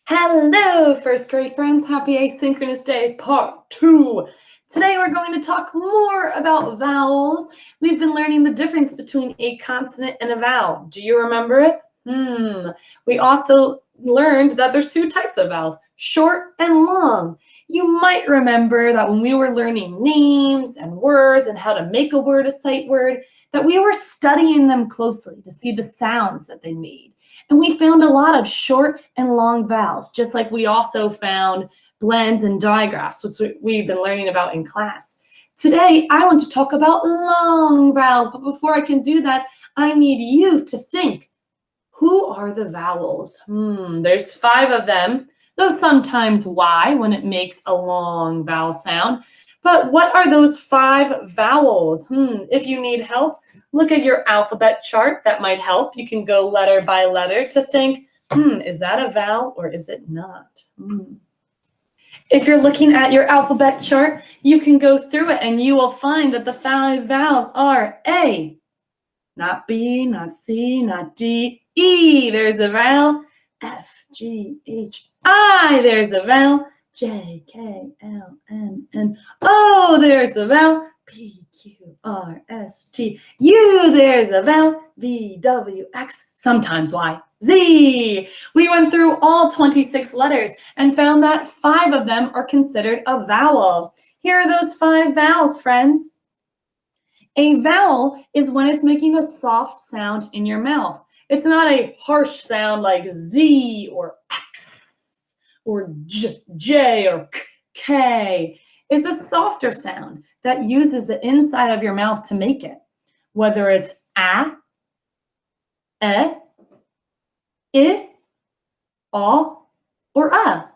Hello, first grade friends. Happy Asynchronous Day, part 2. Today we're going to talk more about vowels. We've been learning the difference between a consonant and a vowel. Do you remember it? We also learned that there's two types of vowels, short and long. You might remember that when we were learning names and words and how to make a word a sight word, that we were studying them closely to see the sounds that they made. And we found a lot of short and long vowels, just like we also found blends and digraphs, which we've been learning about in class. Today, I want to talk about long vowels, but before I can do that, I need you to think. Who are the vowels? There's 5 of them, though sometimes Y when it makes a long vowel sound. But what are those 5 vowels? If you need help, look at your alphabet chart. That might help. You can go letter by letter to think, is that a vowel or is it not? If you're looking at your alphabet chart, you can go through it and you will find that the 5 vowels are A, not B, not C, not D, E. There's a vowel. F, G, H, I. There's a vowel. J, K, L, M, N, O. There's a vowel. P, Q, R, S, T, U. There's a vowel. V, W, X, sometimes Y, Z. We went through all 26 letters and found that 5 of them are considered a vowel. Here are those 5 vowels, friends. A vowel is when it's making a soft sound in your mouth. It's not a harsh sound like Z or X or J or K. It's a softer sound that uses the inside of your mouth to make it, whether it's A, E, I, or A.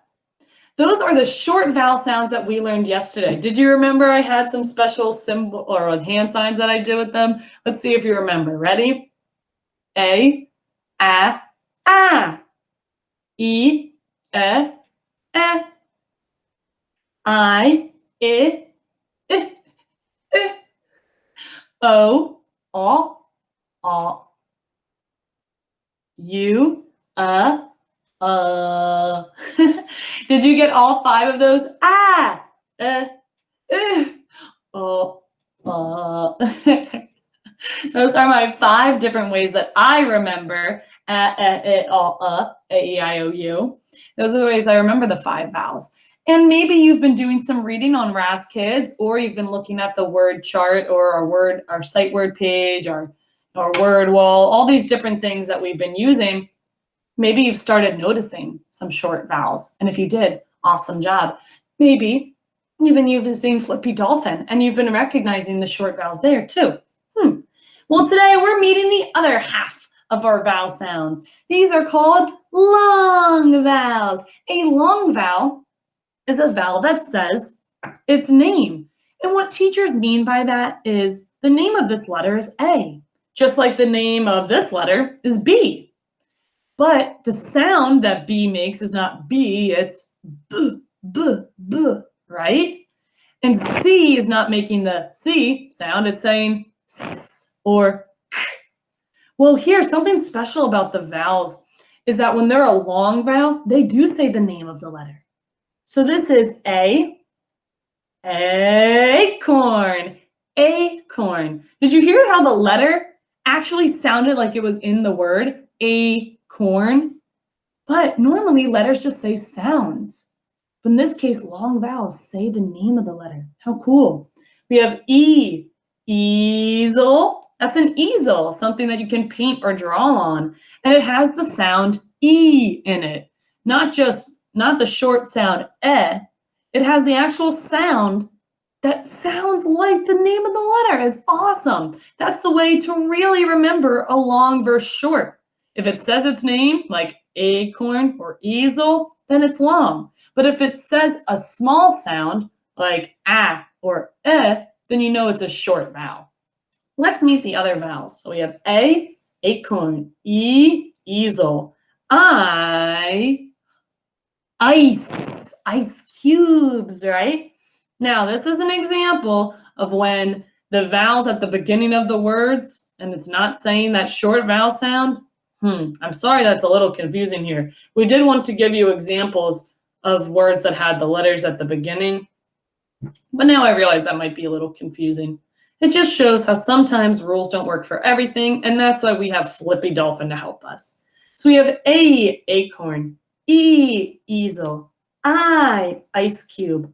Those are the short vowel sounds that we learned yesterday. Did you remember I had some special symbol or hand signs that I did with them? Let's see if you remember. Ready? A, I, I, I, O, U, Did you get all 5 of those? Those are my 5 different ways that I remember A, E, I, O, U. Those are the ways I remember the 5 vowels. And maybe you've been doing some reading on RAS Kids, or you've been looking at the word chart or our sight word page, our word wall, all these different things that we've been using. Maybe you've started noticing some short vowels. And if you did, awesome job. Maybe you've been using Flippy Dolphin and you've been recognizing the short vowels there too. Well, today we're meeting the other half of our vowel sounds. These are called long vowels. A long vowel is a vowel that says its name. And what teachers mean by that is the name of this letter is A, just like the name of this letter is B. But the sound that B makes is not B, it's B, B, B, right? And C is not making the C sound, it's saying S or K. Well, here, something special about the vowels is that when they're a long vowel, they do say the name of the letter. So this is A, acorn, acorn. Did you hear how the letter actually sounded like it was in the word, acorn? But normally letters just say sounds. But in this case, long vowels say the name of the letter. How cool. We have E, easel. That's an easel, something that you can paint or draw on. And it has the sound E in it. Not the short sound eh. It has the actual sound that sounds like the name of the letter. It's awesome. That's the way to really remember a long versus short. If it says its name, like acorn or easel, then it's long. But if it says a small sound, like ah or eh, then you know it's a short vowel. Let's meet the other vowels. So we have A, acorn, E, easel, I, ice cubes, right? Now, this is an example of when the vowels at the beginning of the words, and it's not saying that short vowel sound, I'm sorry that's a little confusing here. We did want to give you examples of words that had the letters at the beginning, but now I realize that might be a little confusing. It just shows how sometimes rules don't work for everything, and that's why we have Flippy Dolphin to help us. So we have A, acorn, E, easel, I, ice cube,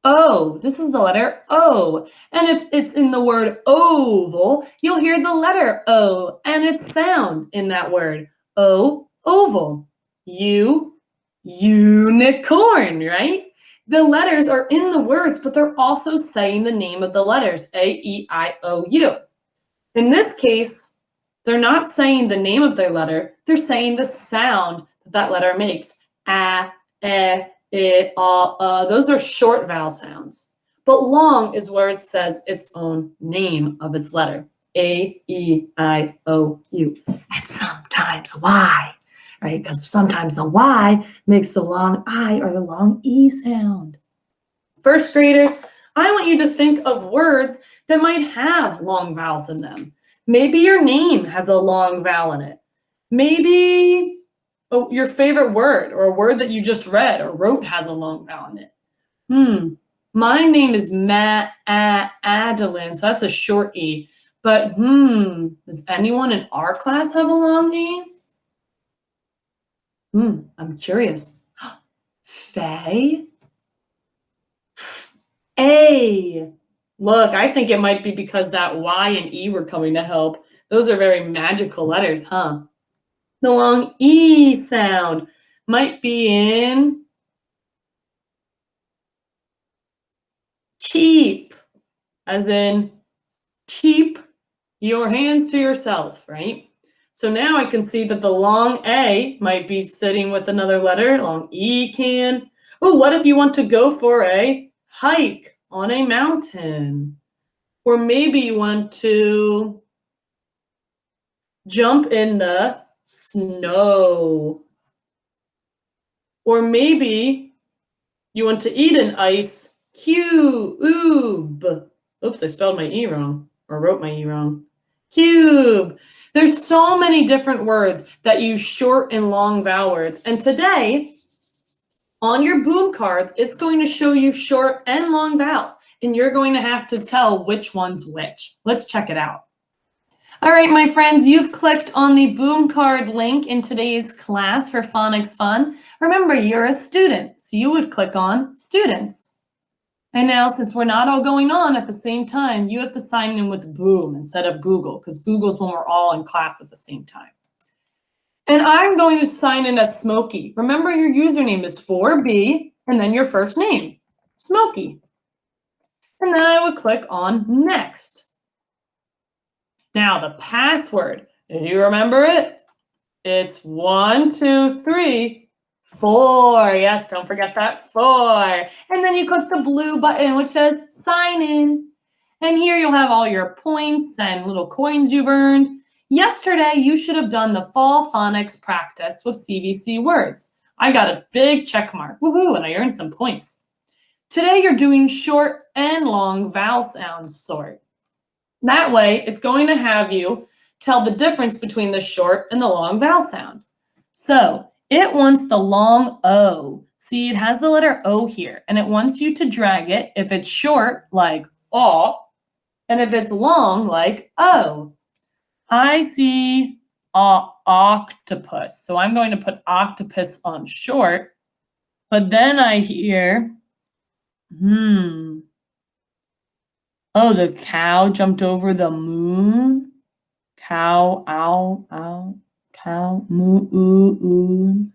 O, this is the letter O. And if it's in the word oval, you'll hear the letter O and its sound in that word. O, oval. U, unicorn, right? The letters are in the words, but they're also saying the name of the letters, A, E, I, O, U. In this case, they're not saying the name of their letter, they're saying the sound that that letter makes. A, E, those are short vowel sounds. But long is where it says its own name of its letter. A, E, I, O, U. And sometimes Y, right? Because sometimes the Y makes the long I or the long E sound. First graders, I want you to think of words that might have long vowels in them. Maybe your name has a long vowel in it. Maybe your favorite word or a word that you just read or wrote has a long vowel in it. My name is Adeline, so that's a short E. But does anyone in our class have a long E? I'm curious. Faye? A. Look, I think it might be because that Y and E were coming to help. Those are very magical letters, huh? The long E sound might be in keep, as in keep your hands to yourself, right? So now I can see that the long A might be sitting with another letter, long E can. Oh, what if you want to go for a hike on a mountain? Or maybe you want to jump in the snow. Or maybe you want to eat an ice cube. Oops, I spelled my E wrong, or wrote my E wrong. Cube. There's so many different words that use short and long vowel words. And today, on your boom cards, it's going to show you short and long vowels. And you're going to have to tell which one's which. Let's check it out. All right, my friends, you've clicked on the boom card link in today's class for Phonics Fun. Remember, you're a student, so you would click on Students. And now, since we're not all going on at the same time, you have to sign in with Boom instead of Google, because Google's when we're all in class at the same time. And I'm going to sign in as Smokey. Remember, your username is 4B, and then your first name, Smokey. And then I would click on Next. Now the password, do you remember it? It's 1, 2, 3, 4. Yes, don't forget that 4. And then you click the blue button which says sign in. And here you'll have all your points and little coins you've earned. Yesterday, you should have done the fall phonics practice with CVC words. I got a big check mark, woohoo, and I earned some points. Today, you're doing short and long vowel sounds sort. That way, it's going to have you tell the difference between the short and the long vowel sound. So it wants the long O. See, it has the letter O here, and it wants you to drag it if it's short, like aw, and if it's long, like O. I see octopus, so I'm going to put octopus on short, but then I hear, oh, the cow jumped over the moon. Cow, ow, ow, cow, moon.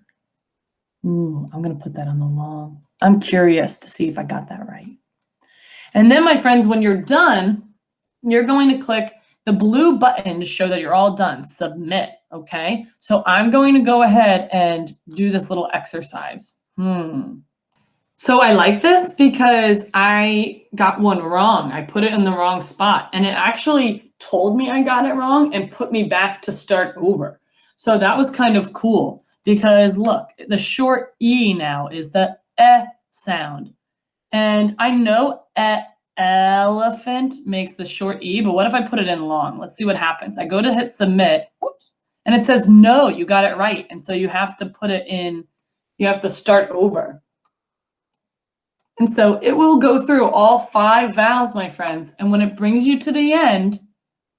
Ooh, I'm going to put that on the long. I'm curious to see if I got that right. And then, my friends, when you're done, you're going to click the blue button to show that you're all done. Submit, okay? So I'm going to go ahead and do this little exercise. So I like this because I got one wrong. I put it in the wrong spot, and it actually told me I got it wrong and put me back to start over. So that was kind of cool because look, the short E now is the sound. And I know elephant makes the short E, but what if I put it in long? Let's see what happens. I go to hit submit, And it says, no, you got it right. And so you have to put it in, you have to start over. And so it will go through all 5 vowels, my friends. And when it brings you to the end,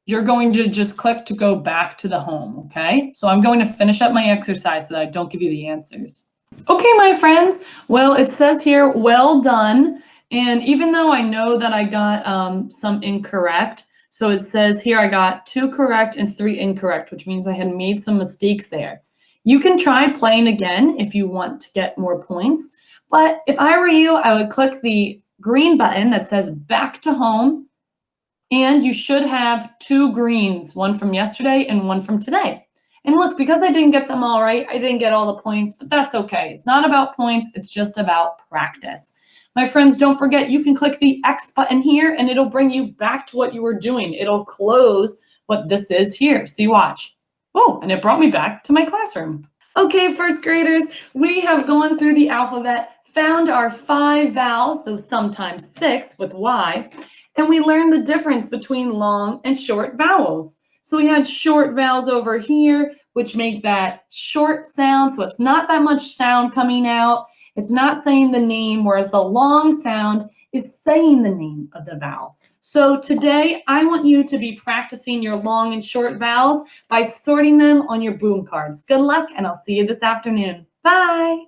you're going to just click to go back to the home, okay? So I'm going to finish up my exercise so that I don't give you the answers. Okay, my friends, well, it says here, well done. And even though I know that I got some incorrect, so it says here I got 2 correct and 3 incorrect, which means I had made some mistakes there. You can try playing again if you want to get more points. But if I were you, I would click the green button that says back to home. And you should have 2 greens, one from yesterday and one from today. And look, because I didn't get them all right, I didn't get all the points, but that's okay. It's not about points, it's just about practice. My friends, don't forget, you can click the X button here and it'll bring you back to what you were doing. It'll close what this is here. See, watch. Oh, and it brought me back to my classroom. Okay, first graders, we have gone through the alphabet, found our 5 vowels, so sometimes 6 with Y, and we learned the difference between long and short vowels. So we had short vowels over here, which make that short sound, so it's not that much sound coming out. It's not saying the name, whereas the long sound is saying the name of the vowel. So today, I want you to be practicing your long and short vowels by sorting them on your boom cards. Good luck, and I'll see you this afternoon. Bye.